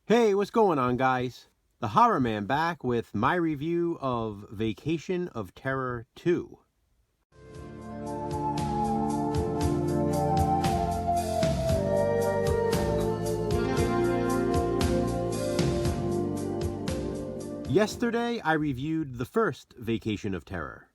Hey, what's going on, guys? The Horror Man back with my review of Vacation of Terror 2. Yesterday, I reviewed the first Vacation of Terror,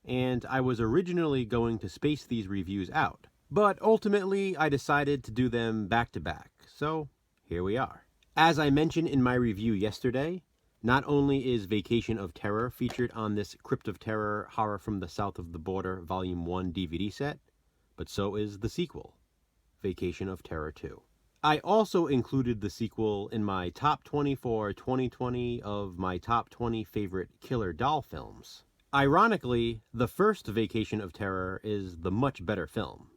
and I was originally going to space these reviews out, but ultimately I decided to do them back to back, so here we are. As I mentioned in my review yesterday, not only is Vacation of Terror featured on this Crypt of Terror Horror from the South of the Border Volume 1 DVD set, but so is the sequel, Vacation of Terror 2. I also included the sequel in my top 20 for 2020 of my top 20 favorite killer doll films. Ironically, the first Vacation of Terror is the much better film.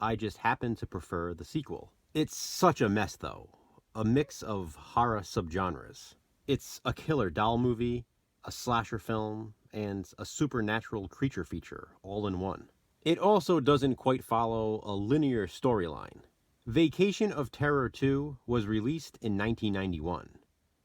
I just happen to prefer the sequel. It's such a mess, though. A mix of horror subgenres. It's a killer doll movie, a slasher film, and a supernatural creature feature all in one. It also doesn't quite follow a linear storyline. Vacation of Terror 2 was released in 1991,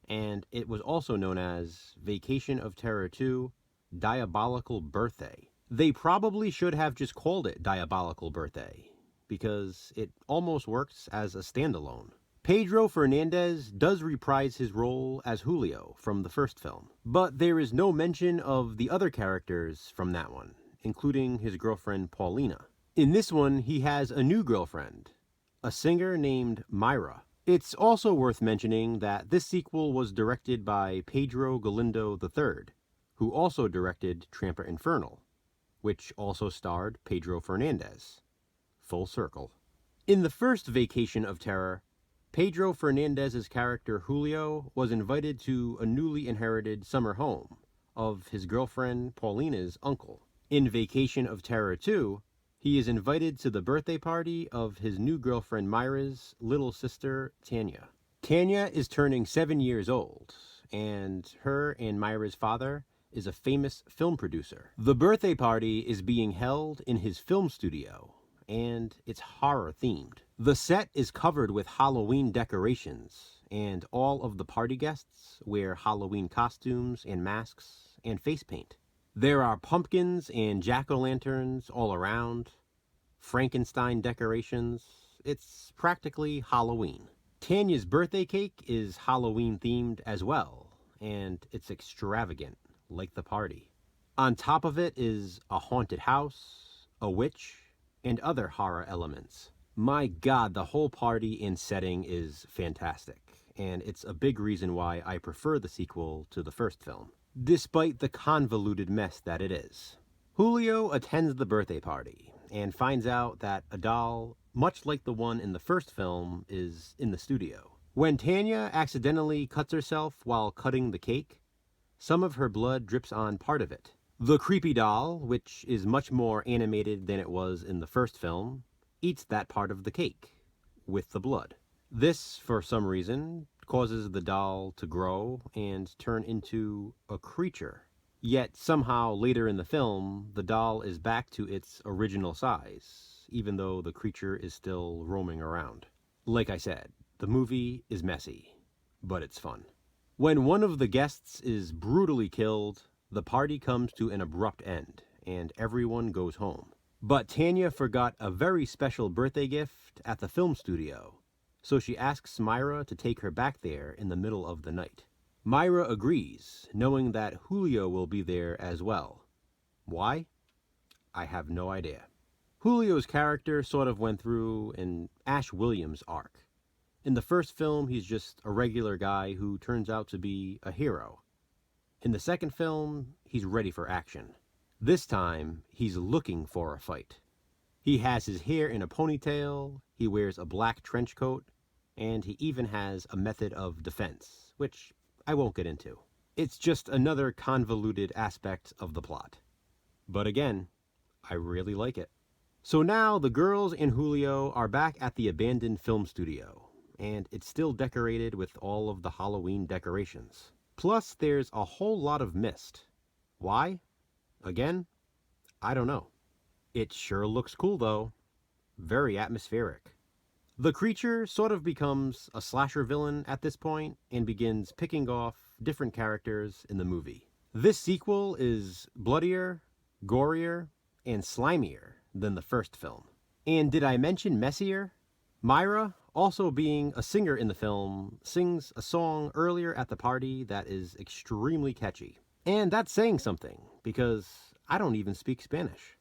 and it was also known as Vacation of Terror 2 Diabolical Birthday. They probably should have just called it Diabolical Birthday, because it almost works as a standalone. Pedro Fernandez does reprise his role as Julio from the first film, but there is no mention of the other characters from that one, including his girlfriend Paulina. In this one, he has a new girlfriend, a singer named Myra. It's also worth mentioning that this sequel was directed by Pedro Galindo III, who also directed Trampa Infernal, which also starred Pedro Fernandez. Full circle. In the first Vacation of Terror, Pedro Fernandez's character Julio was invited to a newly inherited summer home of his girlfriend Paulina's uncle. In Vacation of Terror 2, he is invited to the birthday party of his new girlfriend Myra's little sister Tanya. Tanya is turning 7 years old, and her and Myra's father is a famous film producer. The birthday party is being held in his film studio, and it's horror themed. The set is covered with Halloween decorations, and all of the party guests wear Halloween costumes and masks and face paint. There are pumpkins and jack-o'-lanterns all around, Frankenstein decorations. It's practically Halloween. Tanya's birthday cake is Halloween themed as well, and it's extravagant, like the party. On top of it is a haunted house, a witch, and other horror elements. My God, the whole party and setting is fantastic, and it's a big reason why I prefer the sequel to the first film, despite the convoluted mess that it is. Julio attends the birthday party and finds out that a doll, much like the one in the first film, is in the studio. When Tanya accidentally cuts herself while cutting the cake, some of her blood drips on part of it. The creepy doll, which is much more animated than it was in the first film, eats that part of the cake, with the blood. This, for some reason, causes the doll to grow and turn into a creature. Yet, somehow, later in the film, the doll is back to its original size, even though the creature is still roaming around. Like I said, the movie is messy, but it's fun. When one of the guests is brutally killed, the party comes to an abrupt end, and everyone goes home. But Tanya forgot a very special birthday gift at the film studio, so she asks Myra to take her back there in the middle of the night. Myra agrees, knowing that Julio will be there as well. Why? I have no idea. Julio's character sort of went through an Ash Williams arc. In the first film, he's just a regular guy who turns out to be a hero. In the second film, he's ready for action. This time, he's looking for a fight. He has his hair in a ponytail, he wears a black trench coat, and he even has a method of defense, which I won't get into. It's just another convoluted aspect of the plot. But again, I really like it. So now the girls and Julio are back at the abandoned film studio, and it's still decorated with all of the Halloween decorations. Plus, there's a whole lot of mist. Why? Again, I don't know. It sure looks cool though. Very atmospheric. The creature sort of becomes a slasher villain at this point and begins picking off different characters in the movie. This sequel is bloodier, gorier, and slimier than the first film. And did I mention messier? Myra, also being a singer in the film, sings a song earlier at the party that is extremely catchy. And that's saying something, because I don't even speak Spanish.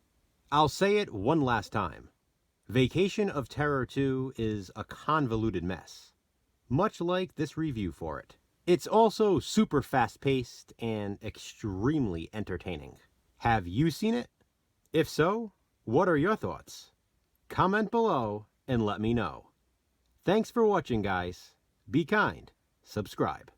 I'll say it one last time. Vacation of Terror 2 is a convoluted mess, much like this review for it. It's also super fast-paced and extremely entertaining. Have you seen it? If so, what are your thoughts? Comment below and let me know. Thanks for watching, guys. Be kind. Subscribe.